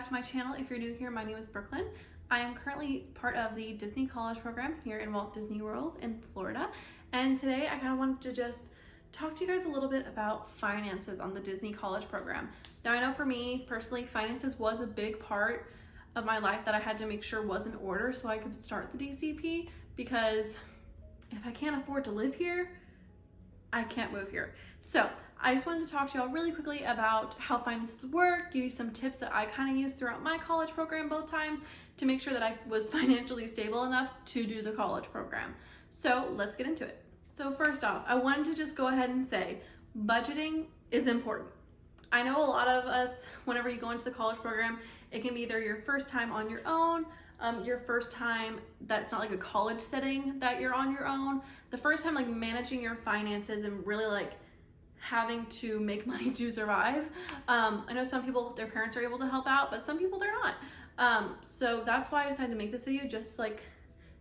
to my channel. If you're new here, my name is Brookelynne. I am currently part of the Disney College program here in Walt Disney World in Florida. And today I kind of wanted to just talk to you guys a little bit about finances on the Disney College program. Now I know for me personally, finances was a big part of my life that I had to make sure was in order so I could start the DCP, because if I can't afford to live here, I can't move here. So I just wanted to talk to y'all really quickly about how finances work, give you some tips that I kind of used throughout my college program both times to make sure that I was financially stable enough to do the college program. So let's get into it. So first off, I wanted to just go ahead and say budgeting is important. I know a lot of us, whenever you go into the college program, it can be either your first time on your own, your first time that's not like a college setting that you're on your own, the first time like managing your finances and really like having to make money to survive. I know some people, their parents are able to help out, but some people they're not. So that's why I decided to make this video, just like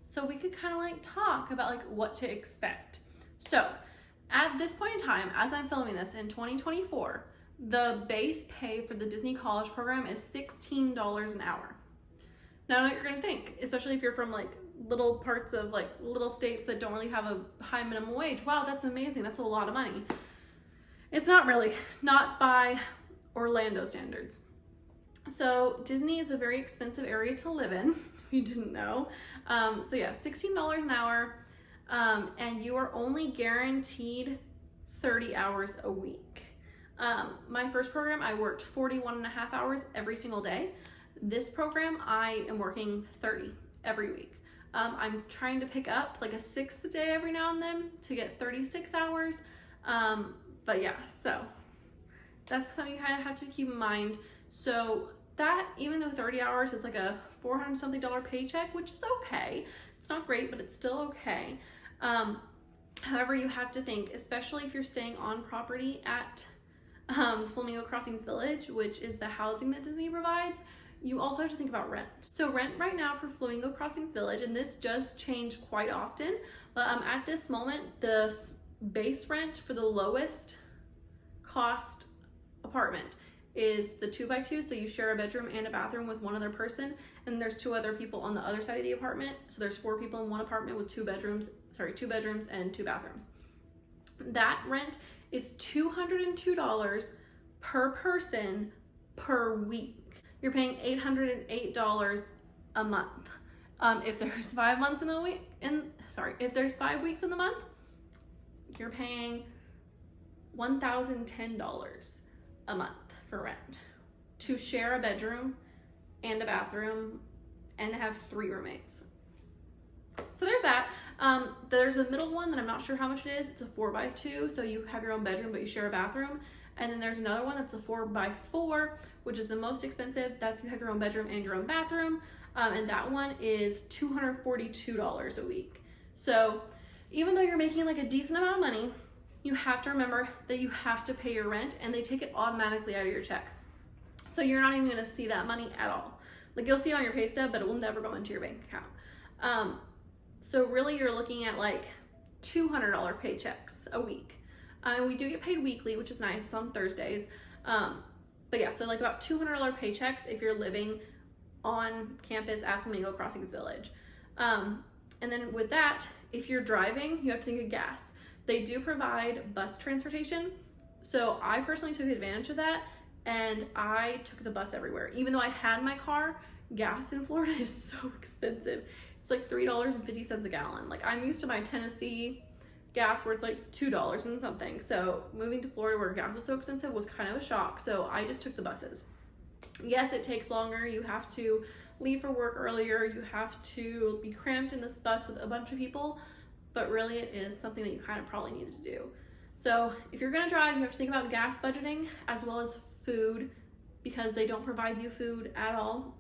so we could kind of like talk about like what to expect. So at this point in time, as I'm filming this in 2024, the base pay for the Disney College program is $16 an hour. Now I know what you're gonna think, especially if you're from like little parts of like little states that don't really have a high minimum wage. Wow, that's amazing, that's a lot of money. It's not really, not by Orlando standards. So Disney is a very expensive area to live in, if you didn't know. So yeah, $16 an hour, and you are only guaranteed 30 hours a week. My first program, I worked 41.5 hours every single day. This program, I am working 30 every week. I'm trying to pick up like a 6th day every now and then to get 36 hours. But yeah, so that's something you kind of have to keep in mind. So that, even though 30 hours is like a $400 something paycheck, which is okay. It's not great, but it's still okay. However, you have to think, especially if you're staying on property at Flamingo Crossings Village, which is the housing that Disney provides, you also have to think about rent. So rent right now for Flamingo Crossings Village, and this does change quite often, but at this moment, the base rent for the lowest cost apartment is the 2x2, so you share a bedroom and a bathroom with one other person, and there's 2 other people on the other side of the apartment, so there's 4 people in one apartment with 2 bedrooms and 2 bathrooms. That rent is $202 per person per week. You're paying $808 a month. If there's 5 months in a week, if there's 5 weeks in the month, you're paying $1,010 a month for rent to share a bedroom and a bathroom and have 3 roommates. So there's that. There's a middle one that I'm not sure how much it is. It's a 4x2, so you have your own bedroom but you share a bathroom. And then there's another one that's a 4x4, which is the most expensive. That's you have your own bedroom and your own bathroom. And that one is $242 a week. So even though you're making like a decent amount of money, you have to remember that you have to pay your rent, and they take it automatically out of your check. So you're not even gonna see that money at all. Like you'll see it on your pay stub, but it will never go into your bank account. So really you're looking at like $200 paychecks a week. We do get paid weekly, which is nice. It's on Thursdays. But yeah, so like about $200 paychecks if you're living on campus at Flamingo Crossings Village. And then with that, if you're driving, you have to think of gas. They do provide bus transportation. So I personally took advantage of that, and I took the bus everywhere. Even though I had my car, gas in Florida is so expensive. It's like $3.50 a gallon. Like I'm used to my Tennessee gas where it's like $2 and something. So moving to Florida where gas was so expensive was kind of a shock. So I just took the buses. Yes, it takes longer. You have to leave for work earlier. You have to be cramped in this bus with a bunch of people, but really it is something that you kind of probably need to do. So if you're gonna drive, you have to think about gas budgeting as well as food, because they don't provide you food at all.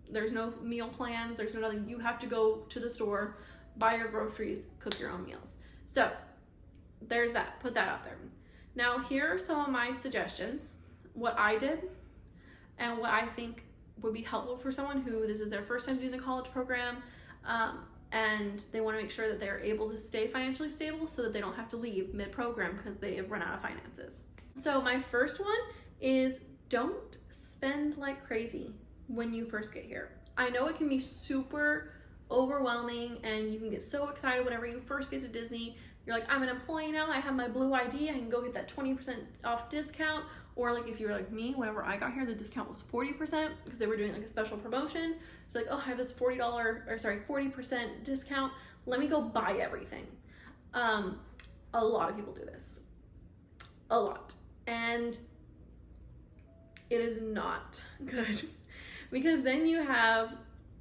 There's no meal plans, there's no nothing. You have to go to the store, buy your groceries, cook your own meals. So there's that, put that out there. Now here are some of my suggestions, what I did and what I think would be helpful for someone who this is their first time doing the college program, and they want to make sure that they're able to stay financially stable so that they don't have to leave mid-program because they have run out of finances. So my first one is don't spend like crazy when you first get here. I know it can be super overwhelming and you can get so excited whenever you first get to Disney. You're like, I'm an employee now, I have my blue ID, I can go get that 20% off discount. Or like if you were like me, whenever I got here, the discount was 40% because they were doing like a special promotion. So like, oh, I have this $40% discount. Let me go buy everything. A lot of people do this, a lot. And it is not good because then you have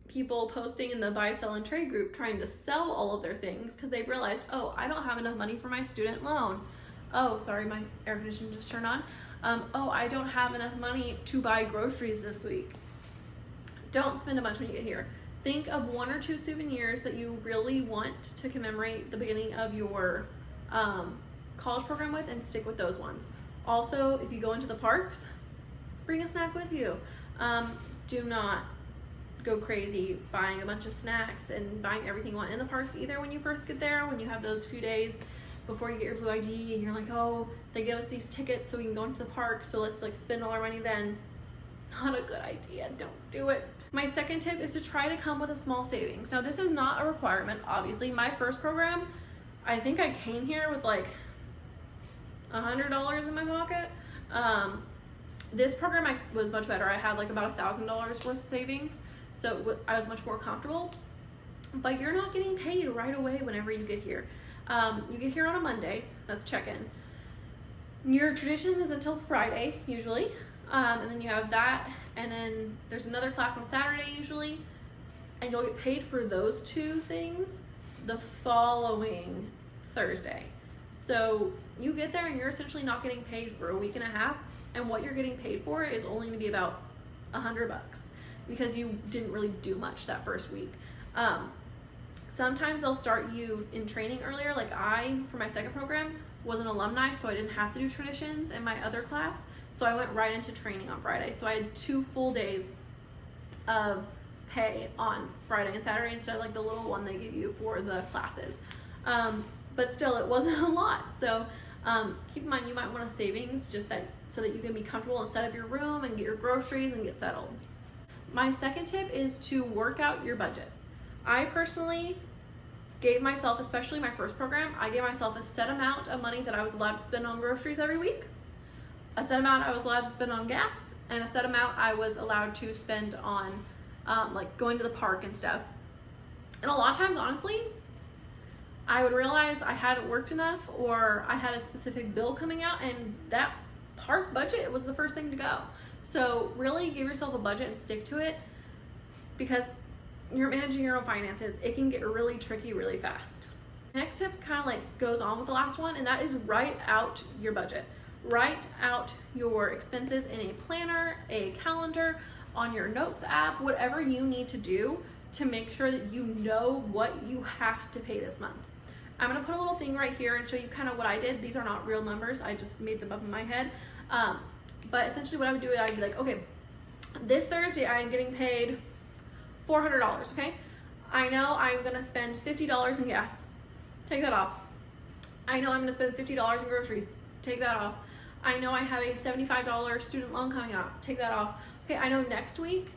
people posting in the buy, sell, and trade group trying to sell all of their things because they've realized, oh, I don't have enough money for my student loan. Oh, sorry, my air conditioner just turned on. Oh, I don't have enough money to buy groceries this week. Don't spend a bunch when you get here. Think of 1 or 2 souvenirs that you really want to commemorate the beginning of your college program with and stick with those ones. Also, if you go into the parks, bring a snack with you. Do not go crazy buying a bunch of snacks and buying everything you want in the parks either when you first get there, when you have those few days before you get your blue ID and you're like, oh, they give us these tickets so we can go into the park, so let's like spend all our money then. Not a good idea, don't do it. My second tip is to try to come with a small savings. Now this is not a requirement, obviously. My first program, I think I came here with like $100 in my pocket. This program was much better. I had like about $1,000 worth of savings, so I was much more comfortable. But you're not getting paid right away whenever you get here. You get here on a Monday, that's check-in. Your tradition is until Friday, usually. And then you have that, and then there's another class on Saturday usually, and you'll get paid for those 2 things the following Thursday. So you get there and you're essentially not getting paid for a week and a half, and what you're getting paid for is only going to be about $100 because you didn't really do much that first week. Sometimes they'll start you in training earlier. Like I, for my second program, was an alumni, so I didn't have to do traditions in my other class. So I went right into training on Friday. So I had 2 full days of pay on Friday and Saturday instead of like the little one they give you for the classes. But still, it wasn't a lot. So keep in mind, you might want a savings just so that you can be comfortable and set up your room and get your groceries and get settled. My second tip is to work out your budget. I personally gave myself, especially my first program, I gave myself a set amount of money that I was allowed to spend on groceries every week, a set amount I was allowed to spend on gas, and a set amount I was allowed to spend on like going to the park and stuff. And a lot of times, honestly, I would realize I hadn't worked enough or I had a specific bill coming out, and that park budget was the first thing to go. So really give yourself a budget and stick to it, because you're managing your own finances. It can get really tricky really fast. Next tip kind of like goes on with the last one, and that is write out your budget. Write out your expenses in a planner, a calendar, on your notes app, whatever you need to do to make sure that you know what you have to pay this month. I'm gonna put a little thing right here and show you kind of what I did. These are not real numbers, I just made them up in my head. But essentially what I would do is I'd be like, okay, this Thursday I am getting paid $400, okay? I know I'm gonna spend $50 in gas, take that off. I know I'm gonna spend $50 in groceries, take that off. I know I have a $75 student loan coming up, take that off. Okay, I know next week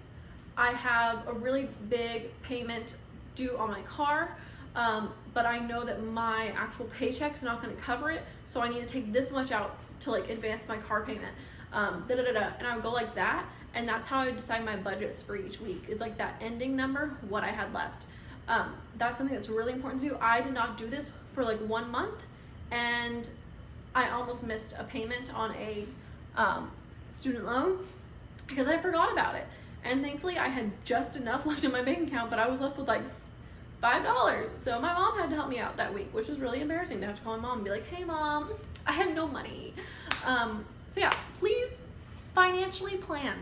I have a really big payment due on my car, but I know that my actual paycheck's not gonna cover it, so I need to take this much out to like advance my car payment. And I would go like that, and that's how I would decide my budgets for each week, is like that ending number, what I had left. That's something that's really important to do. I did not do this for like 1 month, and I almost missed a payment on a student loan because I forgot about it. And thankfully I had just enough left in my bank account, but I was left with like $5. So my mom had to help me out that week, which was really embarrassing to have to call my mom and be like, hey mom, I have no money. So yeah, please financially plan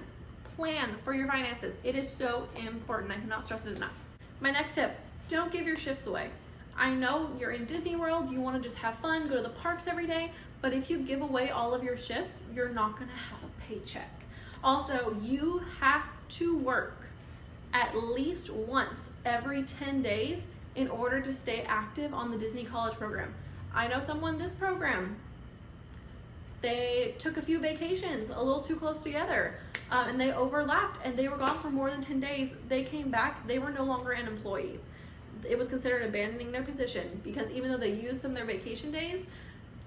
for your finances. It is so important. I cannot stress it enough. My next tip, don't give your shifts away. I know you're in Disney World, you want to just have fun, go to the parks every day, but if you give away all of your shifts, you're not going to have a paycheck. Also, you have to work at least once every 10 days in order to stay active on the Disney College program. I know someone this program, They took a few vacations a little too close together, and they overlapped, and they were gone for more than 10 days. They came back, they were no longer an employee. It was considered abandoning their position, because even though they used some of their vacation days,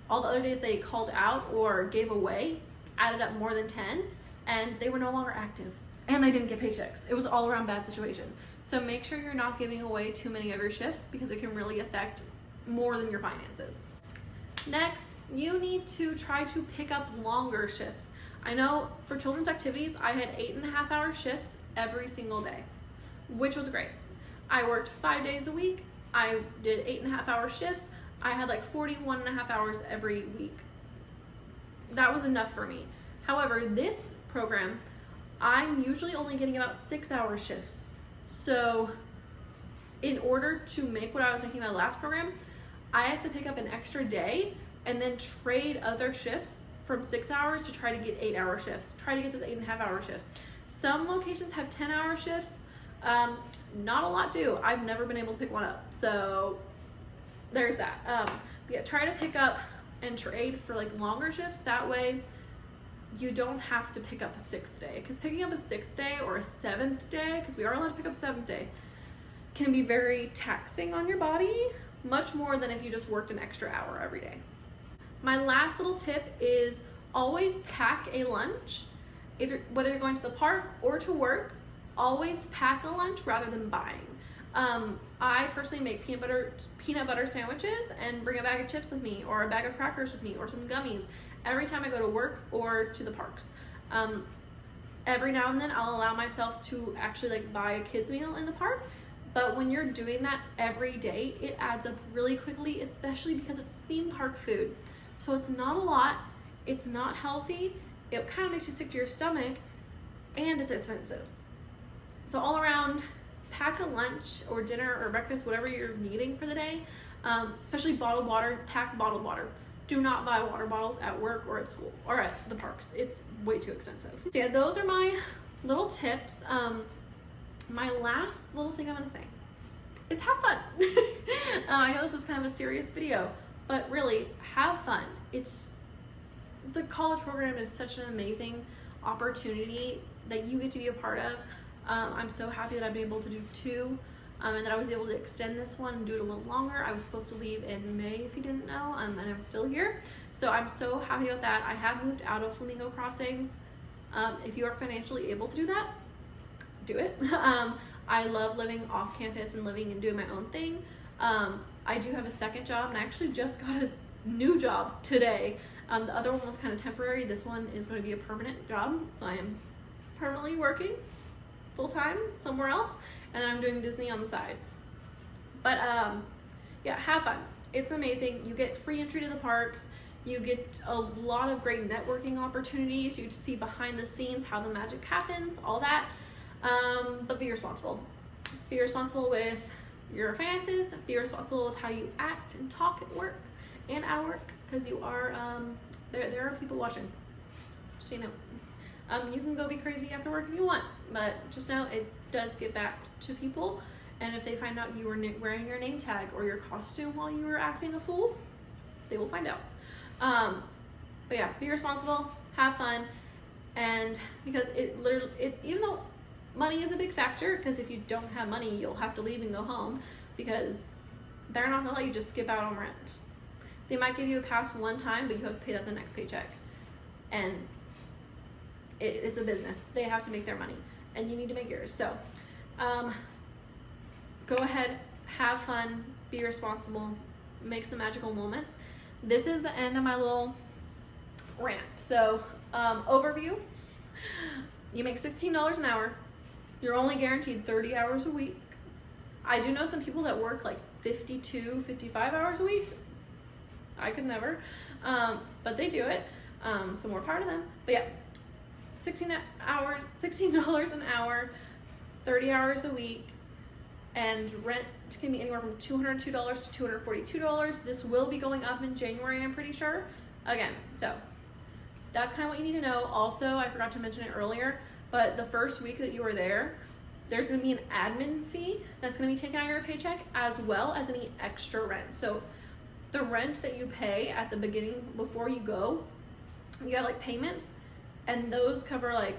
all the other days they called out or gave away added up more than 10, and they were no longer active, and they didn't get paychecks. It was all around bad situation. So make sure you're not giving away too many of your shifts, because it can really affect more than your finances. Next, you need to try to pick up longer shifts. I know for children's activities, I had 8.5-hour shifts every single day, which was great. I worked 5 days a week. I did 8.5-hour shifts. I had like 41.5 hours every week. That was enough for me. However, this program, I'm usually only getting about 6-hour shifts. So in order to make what I was making in my last program, I had to pick up an extra day and then trade other shifts from 6 hours to try to get 8-hour shifts, try to get those 8.5-hour shifts. Some locations have 10-hour shifts. Not a lot do. I've never been able to pick one up. So there's that. Yeah, try to pick up and trade for like longer shifts. That way you don't have to pick up a 6th day, because picking up a 6th day or a 7th day, because we are allowed to pick up a 7th day, can be very taxing on your body, much more than if you just worked an extra hour every day. My last little tip is always pack a lunch. Whether you're going to the park or to work, always pack a lunch rather than buying. I personally make peanut butter sandwiches and bring a bag of chips with me, or a bag of crackers with me, or some gummies every time I go to work or to the parks. Every now and then I'll allow myself to actually like buy a kids meal in the park, but when you're doing that every day, it adds up really quickly, especially because it's theme park food. So it's not a lot, it's not healthy, it kind of makes you sick to your stomach, and it's expensive. So all around, pack a lunch or dinner or breakfast, whatever you're needing for the day, especially bottled water. Pack bottled water. Do not buy water bottles at work or at school or at the parks. It's way too expensive. So yeah, those are my little tips. My last little thing I'm gonna say is have fun. I know this was kind of a serious video, but really have fun. The college program is such an amazing opportunity that you get to be a part of. I'm so happy that I've been able to do 2, and that I was able to extend this one and do it a little longer. I was supposed to leave in May, if you didn't know, and I'm still here. So I'm so happy about that. I have moved out of Flamingo Crossings. If you are financially able to do that, do it. I love living off campus and living and doing my own thing. I do have a second job, and I actually just got a new job today. The other one was kind of temporary. This one is going to be a permanent job, so I am permanently working full-time somewhere else, and then I'm doing Disney on the side. But yeah, have fun. It's amazing. You get free entry to the parks. You get a lot of great networking opportunities. You get to see behind the scenes how the magic happens, all that. But be responsible. Be responsible with your finances. Be responsible with how you act and talk at work and at work, because you are there are people watching. Just so you know. You can go be crazy after work if you want, but just know it does get back to people, and if they find out you were wearing your name tag or your costume while you were acting a fool, they will find out. But yeah, be responsible, have fun, and because even though money is a big factor, because if you don't have money, you'll have to leave and go home, because they're not gonna let you just skip out on rent. They might give you a pass one time, but you have to pay that the next paycheck, and it's a business. They have to make their money, and you need to make yours. So go ahead, have fun, be responsible, make some magical moments. This is the end of my little rant. So overview, you make $16 an hour. You're only guaranteed 30 hours a week. I do know some people that work like 52, 55 hours a week. I could never, but they do it. So more power to them. But yeah, $16 an hour, 30 hours a week, and rent can be anywhere from $202 to $242. This will be going up in January, I'm pretty sure. Again, so that's kind of what you need to know. Also, I forgot to mention it earlier, but the first week that you are there, there's going to be an admin fee that's going to be taken out of your paycheck, as well as any extra rent. So the rent that you pay at the beginning before you go you have like payments, and those cover like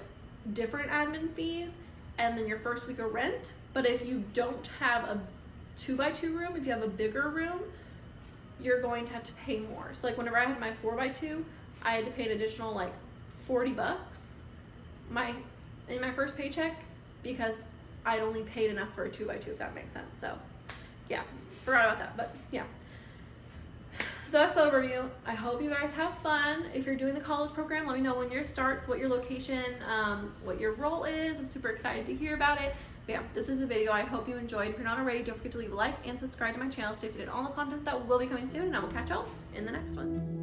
different admin fees and then your first week of rent. But if you don't have a 2x2 room, if you have a bigger room, you're going to have to pay more. So like whenever I had my 4x2, I had to pay an additional like $40 in my first paycheck because I'd only paid enough for a 2x2, if that makes sense. So yeah, forgot about that, but yeah. That's the overview. I hope you guys have fun. If you're doing the college program, let me know when yours starts, what your location, what your role is. I'm super excited to hear about it. But yeah, this is the video. I hope you enjoyed. If you're not already, don't forget to leave a like and subscribe to my channel to stay updated on all the content that will be coming soon, and I will catch y'all in the next one.